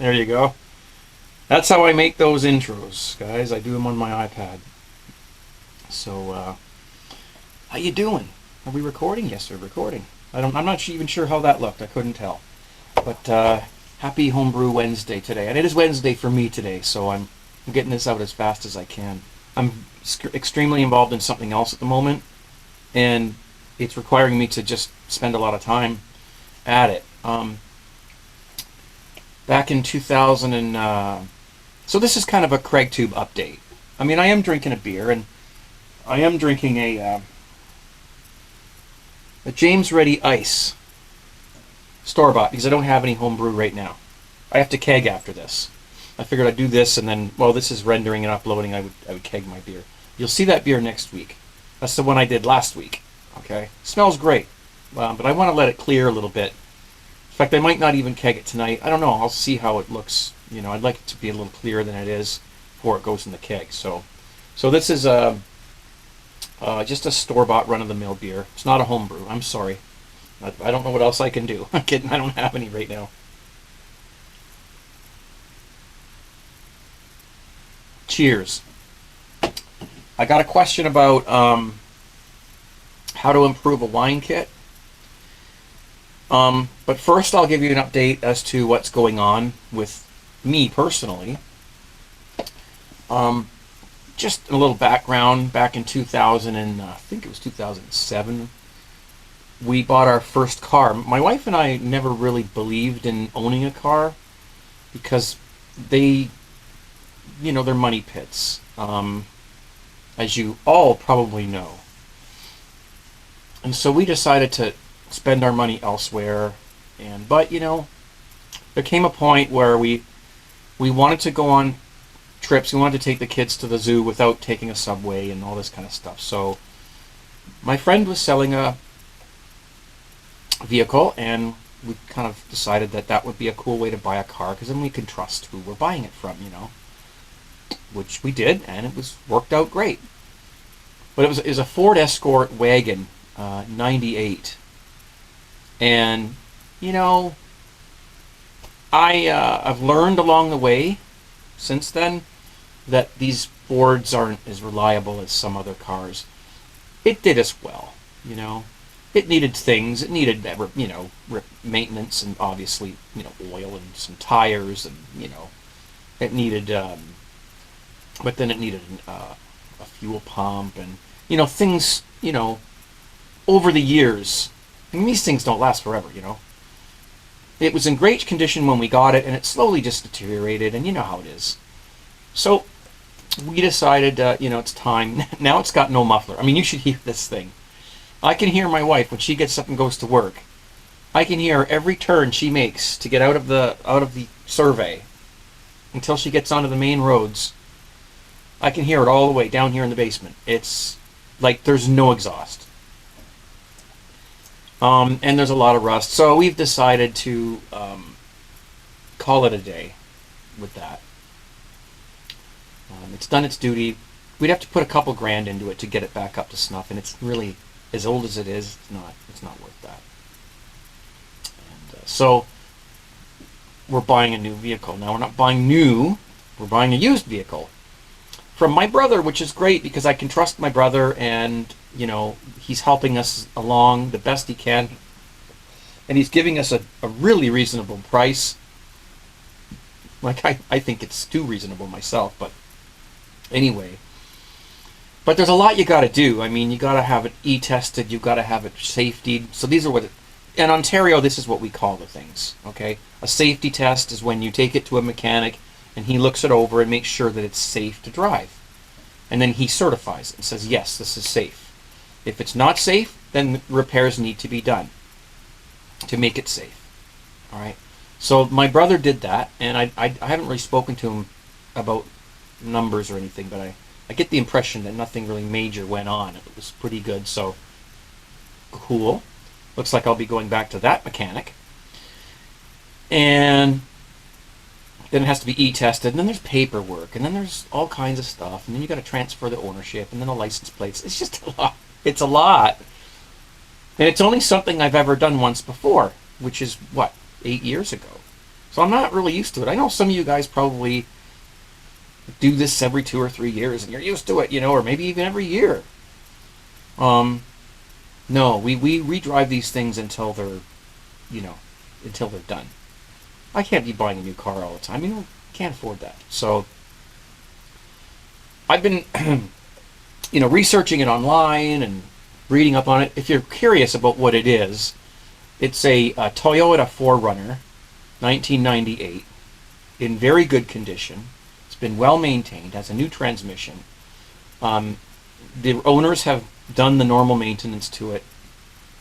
There you go. That's how I make those intros, guys. I do them on my iPad. So, how you doing? Are we recording? Yes, we're recording. I'm not even sure how that looked. I couldn't tell. But happy Homebrew Wednesday today, and it is Wednesday for me today. So I'm getting this out as fast as I can. I'm extremely involved in something else at the moment, and it's requiring me to just spend a lot of time at it. Back in 2000 and so this is kind of a CraigTube update. I mean, I am drinking a beer, and I am drinking a James Ready Ice store-bought because I don't have any homebrew right now. I have to keg after this. I figured I'd do this, and then, well, this is rendering and uploading. I would keg my beer. You'll see that beer next week. That's the one I did last week. Okay, smells great, but I want to let it clear a little bit. In fact, I might not even keg it tonight. I don't know. I'll see how it looks. You know, I'd like it to be a little clearer than it is before it goes in the keg. So this is just a store-bought run-of-the-mill beer. It's not a homebrew. I'm sorry. I don't know what else I can do. I'm kidding. I don't have any right now. Cheers. I got a question about how to improve a wine kit. But first I'll give you an update as to what's going on with me personally. Just a little background. Back in 2000 and I think it was 2007, we bought our first car. My wife and I never really believed in owning a car because they, you know, they're money pits, as you all probably know. And so we decided to spend our money elsewhere. But you know, there came a point where we wanted to go on trips. We wanted to take the kids to the zoo without taking a subway and all this kind of stuff. So my friend was selling a vehicle, and we kind of decided that that would be a cool way to buy a car, because then we could trust who we're buying it from, you know, which we did, and it worked out great. But it was a Ford Escort wagon, 98. And you know, I've learned along the way since then that these Fords aren't as reliable as some other cars. It did us well, you know. It needed things. It needed, you know, maintenance, and obviously, you know, oil and some tires, and you know, it needed. But then it needed a fuel pump, and you know, things. You know, over the years, I mean, these things don't last forever, you know. It was in great condition when we got it, and it slowly just deteriorated, and you know how it is. So we decided, you know, it's time. Now it's got no muffler. I mean, you should hear this thing. I can hear my wife when she gets up and goes to work. I can hear her every turn she makes to get out of the survey until she gets onto the main roads. I can hear it all the way down here in the basement. It's like there's no exhaust. And there's a lot of rust. So we've decided to call it a day with that. It's done its duty. We'd have to put a couple grand into it to get it back up to snuff, and it's really, as old as it is, it's not worth that. And so we're buying a new vehicle. Now we're not buying new, we're buying a used vehicle from my brother, which is great because I can trust my brother, and you know, he's helping us along the best he can, and he's giving us a really reasonable price. Like, I think it's too reasonable myself, but anyway. But there's a lot you got to do. I mean, you got to have it e-tested, you got to have it safetied. So these are what in Ontario, this is what we call the things, okay? A safety test is when you take it to a mechanic and he looks it over and makes sure that it's safe to drive. And then he certifies it and says, yes, this is safe. If it's not safe, then repairs need to be done to make it safe. All right. So my brother did that, and I haven't really spoken to him about numbers or anything, but I get the impression that nothing really major went on. It was pretty good, so cool. Looks like I'll be going back to that mechanic. And then it has to be e-tested, and then there's paperwork, and then there's all kinds of stuff, and then you got to transfer the ownership, and then the license plates. It's just a lot. It's a lot. And it's only something I've ever done once before, which is, what, 8 years ago. So I'm not really used to it. I know some of you guys probably do this every 2 or 3 years and you're used to it, you know, or maybe even every year. No, we redrive these things until they're, you know, until they're done. I can't be buying a new car all the time. You know, can't afford that. So I've been, you know, researching it online and reading up on it. If you're curious about what it is, it's a Toyota 4Runner, 1998, in very good condition. It's been well maintained, has a new transmission. The owners have done the normal maintenance to it,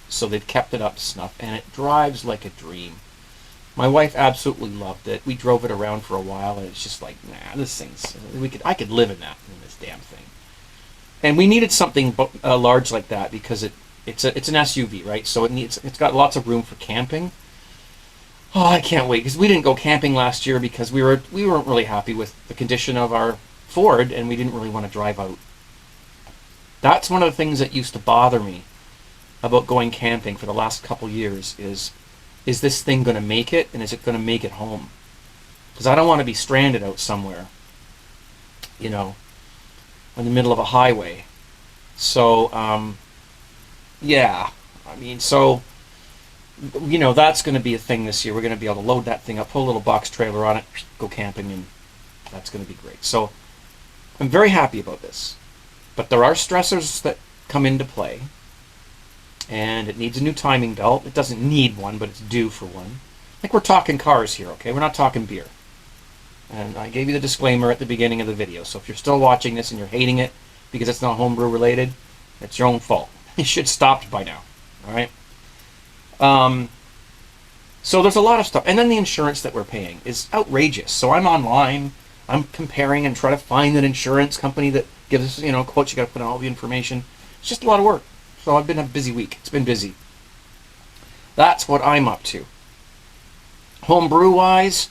so they've kept it up to snuff, and it drives like a dream. My wife absolutely loved it. We drove it around for a while, and it's just like, nah, this thing's, I could live in this damn thing. And we needed something large like that because it's an SUV, right? So it's got lots of room for camping. Oh, I can't wait, because we didn't go camping last year because we weren't really happy with the condition of our Ford, and we didn't really want to drive out. That's one of the things that used to bother me about going camping for the last couple years is this thing going to make it, and is it going to make it home? Because I don't want to be stranded out somewhere, you know, in the middle of a highway. So, yeah, I mean, so, you know, that's going to be a thing this year. We're going to be able to load that thing up, put a little box trailer on it, go camping, and that's going to be great. So I'm very happy about this. But there are stressors that come into play, and it needs a new timing belt. It doesn't need one, but it's due for one. Like, we're talking cars here, okay? We're not talking beer. And I gave you the disclaimer at the beginning of the video, so if you're still watching this and you're hating it because it's not homebrew related, it's your own fault. You should stop by now, all right? So there's a lot of stuff. And then the insurance that we're paying is outrageous. So I'm online, I'm comparing and trying to find an insurance company that gives us, you know, quotes. You got to put in all the information. It's just a lot of work. So I've been a busy week. It's been busy. That's what I'm up to. Homebrew-wise,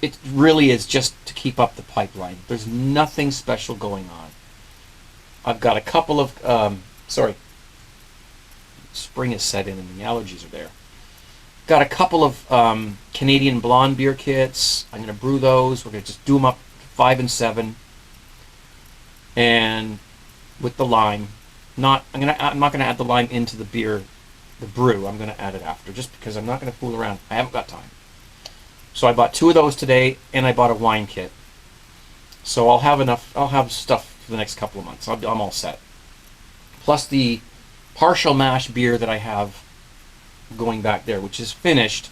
it really is just to keep up the pipeline. There's nothing special going on. I've got a couple of, spring is set in and the allergies are there. Got a couple of Canadian blonde beer kits. I'm going to brew those. We're going to just do them up 5 and 7. And with the lime, I'm not going to add the lime into the beer, the brew. I'm going to add it after, just because I'm not going to fool around. I haven't got time. So I bought 2 of those today, and I bought a wine kit. So I'll have enough. I'll have stuff for the next couple of months. I'm all set. Plus the partial mash beer that I have going back there, which is finished.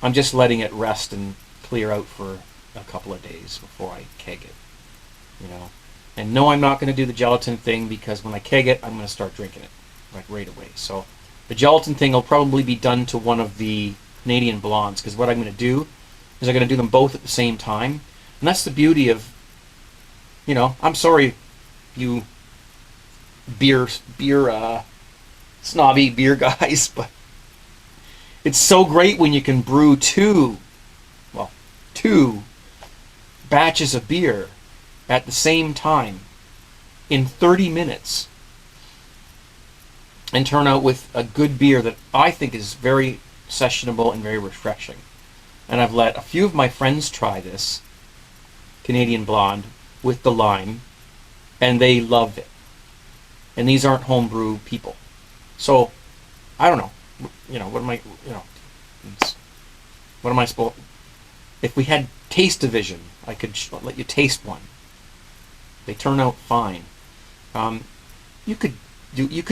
I'm just letting it rest and clear out for a couple of days before I keg it. You know. And no, I'm not going to do the gelatin thing, because when I keg it, I'm going to start drinking it, like, right away. So the gelatin thing will probably be done to one of the Canadian blondes, because what I'm going to do is I'm going to do them both at the same time. And that's the beauty of, you know, I'm sorry, you beer snobby beer guys, but it's so great when you can brew two batches of beer at the same time in 30 minutes and turn out with a good beer that I think is very sessionable and very refreshing. And I've let a few of my friends try this Canadian blonde with the lime, and they loved it. And these aren't homebrew people. So, I don't know. You know, what am I supposed... If we had taste division, I could let you taste one. They turn out fine. You could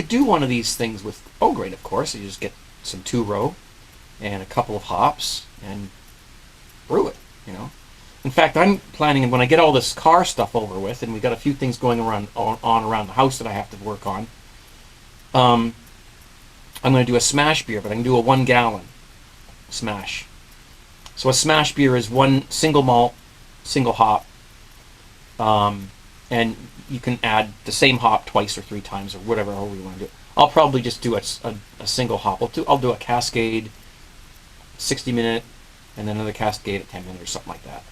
do one of these things with AllGrain, of course. You just get some 2-row and a couple of hops and brew it, you know. In fact, I'm planning, when I get all this car stuff over with, and we got a few things going around the house that I have to work on, I'm going to do a smash beer, but I can do a 1 gallon smash. So a smash beer is 1 single malt, single hop, and you can add the same hop twice or 3 times, or whatever, however you want to do it. I'll probably just do a single hop. I'll do a Cascade 60-minute, and then another Cascade at 10 minutes or something like that.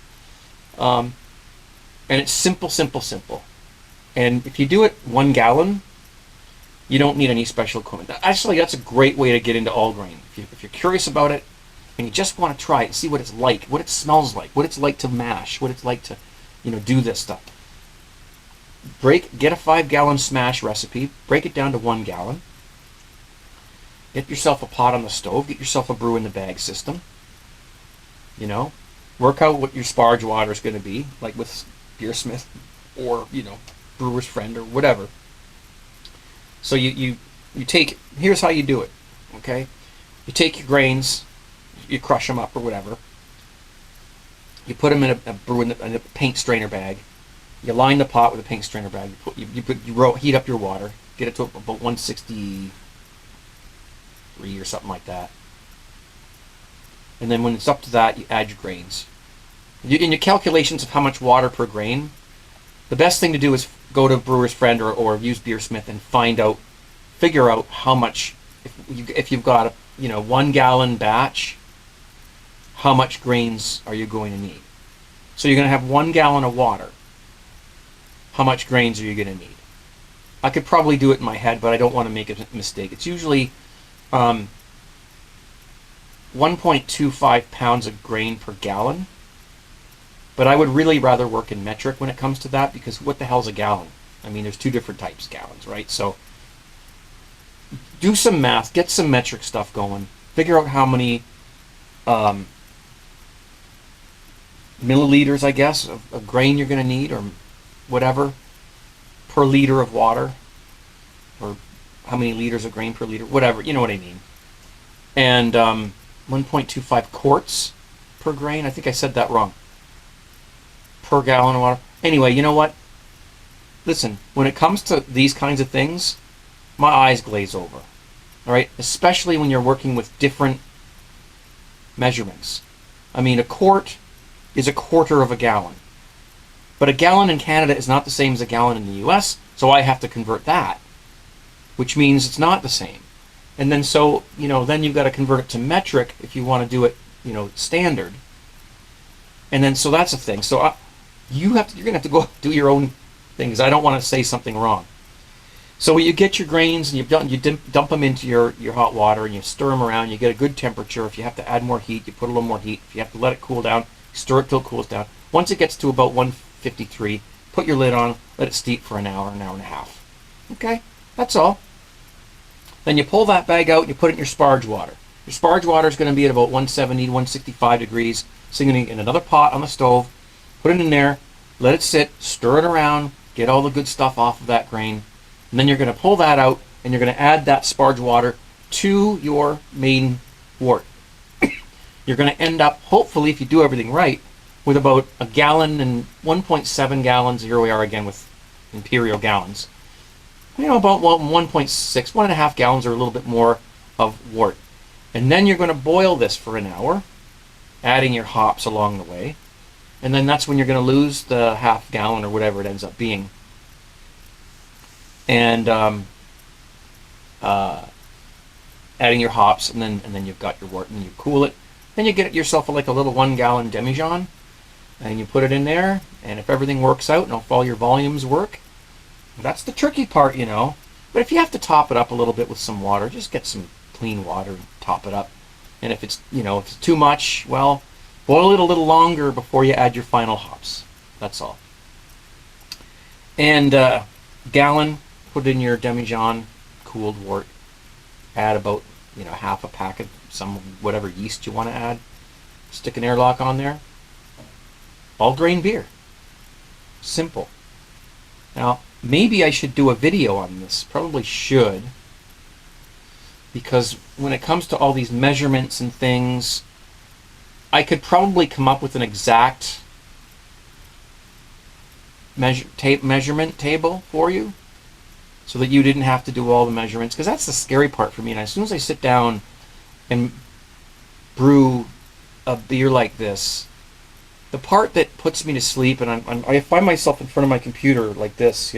And it's simple. And if you do it 1 gallon, you don't need any special equipment. Actually, that's a great way to get into AllGrain. If you're curious about it, and you just want to try it and see what it's like, what it smells like, what it's like to mash, what it's like to, do this stuff. Get a 5-gallon smash recipe, break it down to 1 gallon. Get yourself a pot on the stove, get yourself a brew in the bag system. Work out what your sparge water is going to be, like with Beersmith or, Brewer's Friend or whatever. So you take, here's how you do it, okay? You take your grains, you crush them up or whatever. You put them in a paint strainer bag. You line the pot with a paint strainer bag. Heat up your water, get it to about 163 or something like that. And then when it's up to that, you add your grains. In your calculations of how much water per grain, the best thing to do is go to Brewer's Friend or use Beersmith and figure out how much, if you've got a 1 gallon batch, how much grains are you going to need? So you're going to have 1 gallon of water. How much grains are you going to need? I could probably do it in my head, but I don't want to make a mistake. It's usually 1.25 pounds of grain per gallon. But I would really rather work in metric when it comes to that, because what the hell's a gallon? I mean, there's 2 different types of gallons, right? So do some math, get some metric stuff going, figure out how many milliliters, I guess, of grain you're going to need, or whatever, per liter of water, or how many liters of grain per liter, whatever, you know what I mean. And 1.25 quarts per grain. I think I said that wrong. Per gallon of water. Anyway, you know what? Listen, when it comes to these kinds of things, my eyes glaze over. All right? Especially when you're working with different measurements. I mean, a quart is a quarter of a gallon. But a gallon in Canada is not the same as a gallon in the US, so I have to convert that, which means it's not the same. And then so, then you've got to convert it to metric if you want to do it, standard. And then so that's a thing. So you're going to have to go do your own thing, because I don't want to say something wrong. So you get your grains and you dump them into your hot water and you stir them around. You get a good temperature. If you have to add more heat, you put a little more heat. If you have to let it cool down, stir it till it cools down. Once it gets to about 153, put your lid on, let it steep for an hour and a half. Okay, that's all. Then you pull that bag out and you put it in your sparge water. Your sparge water is going to be at about 170 to 165 degrees. So you're going to get another pot on the stove, put it in there, let it sit, stir it around, get all the good stuff off of that grain. And then you're going to pull that out and you're going to add that sparge water to your main wort. You're going to end up, hopefully, if you do everything right, with about a gallon and 1.7 gallons. Here we are again with imperial gallons. About 1.6, 1.5 gallons or a little bit more of wort. And then you're going to boil this for an hour, adding your hops along the way. And then that's when you're going to lose the half gallon or whatever it ends up being. And adding your hops, and then you've got your wort, and you cool it. Then you get yourself like a little 1 gallon demijohn, and you put it in there. And if everything works out and if all your volumes work, that's the tricky part, But if you have to top it up a little bit with some water, just get some clean water and top it up. And if it's if it's too much, well, boil it a little longer before you add your final hops. That's all. And gallon, put in your demijohn, cooled wort. Add about half a pack of some whatever yeast you want to add. Stick an airlock on there. AllGrain beer. Simple. Now, maybe I should do a video on this. Probably should. Because when it comes to all these measurements and things, I could probably come up with an exact measurement table for you, so that you didn't have to do all the measurements. Because that's the scary part for me. And as soon as I sit down and brew a beer like this, the part that puts me to sleep, and I find myself in front of my computer like this,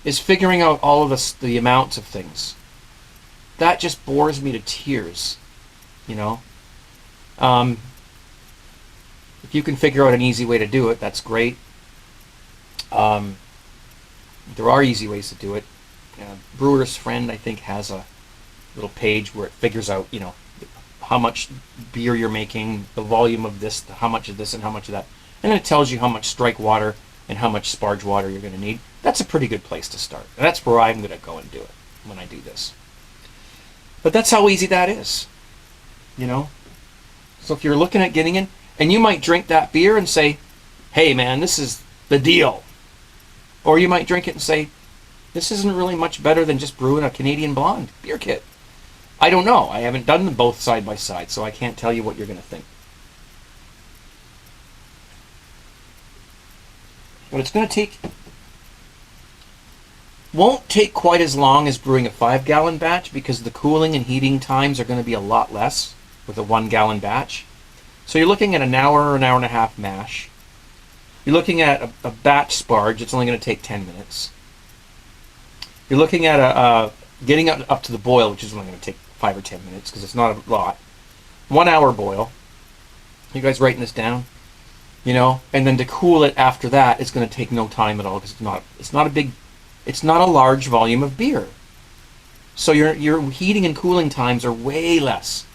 is figuring out all of the amounts of things. That just bores me to tears, If you can figure out an easy way to do it, that's great. There are easy ways to do it. Brewer's Friend, I think, has a little page where it figures out, how much beer you're making, the volume of this, how much of this and how much of that. And then it tells you how much strike water and how much sparge water you're going to need. That's a pretty good place to start. And that's where I'm going to go and do it when I do this. But that's how easy that is, you know? So if you're looking at getting in, and you might drink that beer and say, hey man, this is the deal. Or you might drink it and say, this isn't really much better than just brewing a Canadian Blonde beer kit. I don't know. I haven't done them both side by side, so I can't tell you what you're going to think. But it's going to won't take quite as long as brewing a 5-gallon batch, because the cooling and heating times are going to be a lot less with a 1-gallon batch. So you're looking at an hour and a half mash. You're looking at a batch sparge. It's only going to take 10 minutes. You're looking at getting up to the boil, which is only going to take 5 or 10 minutes because it's not a lot. 1 hour boil. You guys writing this down? You know, and then to cool it after that, it's going to take no time at all because it's not a large volume of beer. So your heating and cooling times are way less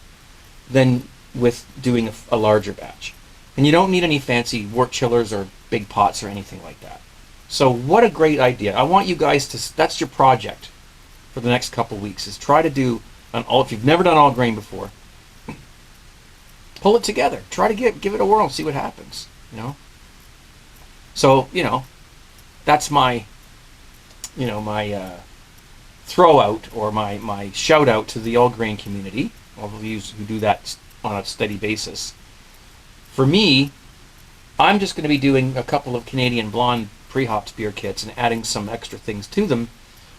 than with doing a larger batch. And you don't need any fancy wort chillers or big pots or anything like that. So what a great idea. I want you guys to, that's your project for the next couple weeks, is try to do if you've never done AllGrain before, pull it together. Try to give it a whirl and see what happens, you know? So, you know, that's my, you know, my throw out or my shout out to the AllGrain community, all of you who do that on a steady basis. For me, I'm just going to be doing a couple of Canadian Blonde pre-hopped beer kits and adding some extra things to them,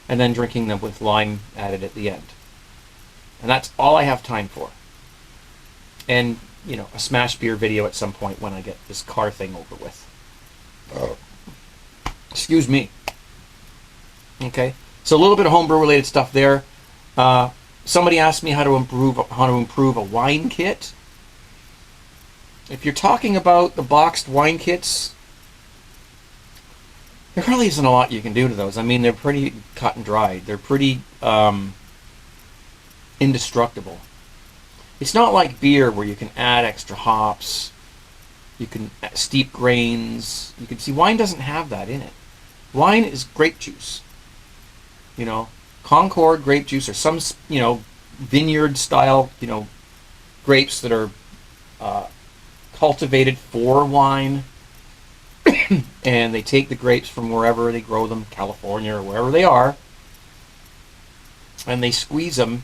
and then drinking them with lime added at the end. And that's all I have time for. And, you know, a smash beer video at some point when I get this car thing over with. Oh. Excuse me. Okay, so a little bit of homebrew related stuff there. Somebody asked me how to improve a wine kit. If you're talking about the boxed wine kits, there really isn't a lot you can do to those. I mean, they're pretty cut and dried. They're pretty indestructible. It's not like beer where you can add extra hops, you can steep grains. You can see wine doesn't have that in it. Wine is grape juice. You know, Concord grape juice, or some, you know, vineyard style, you know, grapes that are cultivated for wine. And they take the grapes from wherever they grow them, California or wherever they are, and they squeeze them,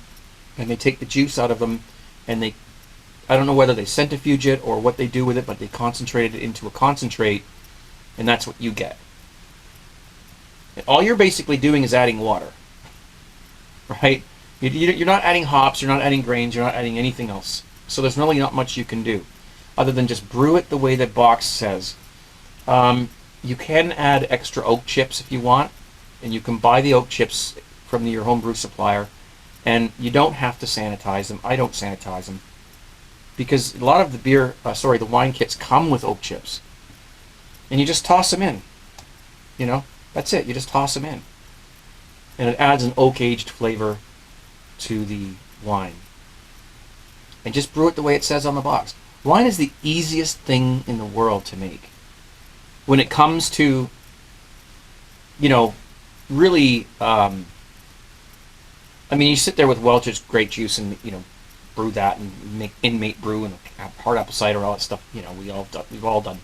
and they take the juice out of them, and I don't know whether they centrifuge it or what they do with it, but they concentrate it into a concentrate, and that's what you get. And all you're basically doing is adding water, right? You're not adding hops, you're not adding grains, you're not adding anything else. So there's really not much you can do other than just brew it the way that box says. You can add extra oak chips if you want, and you can buy the oak chips from your homebrew supplier, and you don't have to sanitize them. I don't sanitize them because a lot of the wine kits come with oak chips, and you just toss them in. You know, that's it. You just toss them in, and it adds an oak-aged flavor to the wine. And just brew it the way it says on the box. Wine is the easiest thing in the world to make. When it comes to, you know, really, I mean, you sit there with Welch's grape juice and, you know, brew that and make inmate brew and hard apple cider, all that stuff. You know, we've all done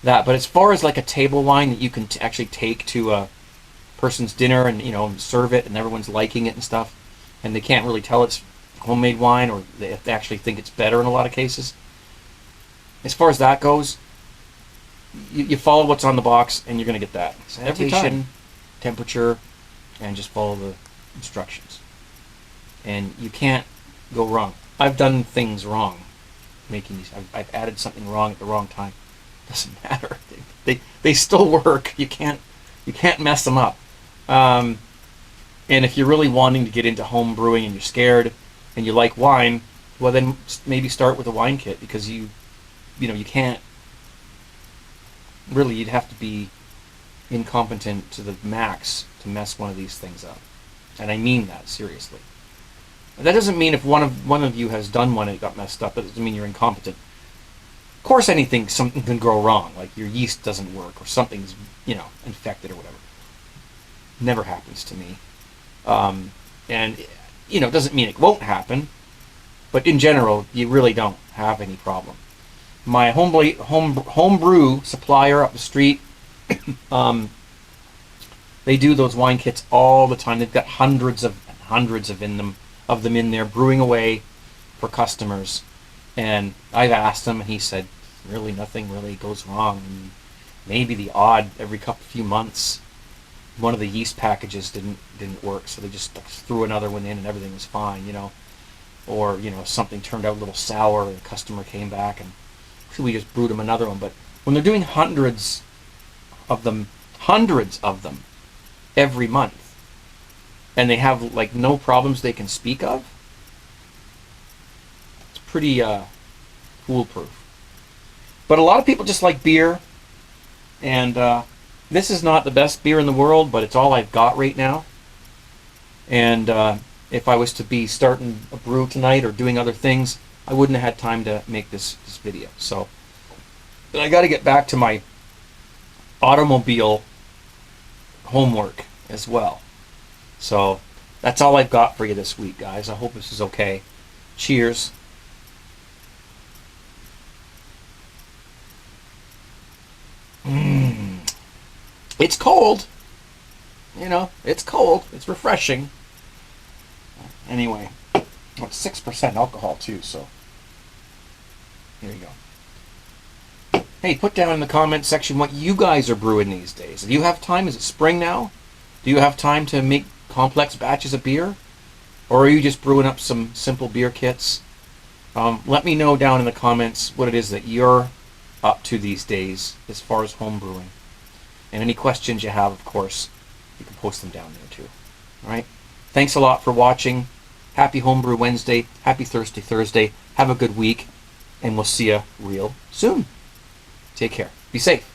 that. But as far as like a table wine that you can actually take to a person's dinner and, you know, and serve it and everyone's liking it and stuff, and they can't really tell it's homemade wine, or they actually think it's better in a lot of cases. As far as that goes, you follow what's on the box, and you're going to get that. Sanitation, temperature, and just follow the instructions. And you can't go wrong. I've done things wrong making these. I've added something wrong at the wrong time. Doesn't matter. They still work. You can't mess them up. And if you're really wanting to get into home brewing and you're scared and you like wine, well then maybe start with a wine kit, because you know you can't. Really, you'd have to be incompetent to the max to mess one of these things up. And I mean that seriously. That doesn't mean if one of you has done one and it got messed up, that doesn't mean you're incompetent. Of course, something can go wrong, like your yeast doesn't work or something's infected or whatever. Never happens to me, and it doesn't mean it won't happen, but in general, you really don't have any problem. My homebrew supplier up the street, they do those wine kits all the time. They've got hundreds of them in there brewing away for customers. And I've asked him, and he said, really nothing really goes wrong. And maybe the odd every few months, one of the yeast packages didn't work, so they just threw another one in, and everything was fine, Or something turned out a little sour, and the customer came back, and we just brewed them another one. But when they're doing hundreds of them every month, and they have like no problems they can speak of, it's pretty foolproof. But a lot of people just like beer, and this is not the best beer in the world, but it's all I've got right now. And if I was to be starting a brew tonight or doing other things, I wouldn't have had time to make this video. So I got to get back to my automobile homework as well. So that's all I've got for you this week, guys. I hope this is okay. Cheers. It's cold. It's cold. It's refreshing. Anyway, it's 6% alcohol too, so here you go. Hey, put down in the comment section what you guys are brewing these days. Do you have time? Is it spring now? Do you have time to make complex batches of beer? Or are you just brewing up some simple beer kits? Let me know down in the comments what it is that you're up to these days as far as home brewing. And any questions you have, of course, you can post them down there too. All right? Thanks a lot for watching. Happy Homebrew Wednesday. Happy Thirsty Thursday. Have a good week. And we'll see you real soon. Take care. Be safe.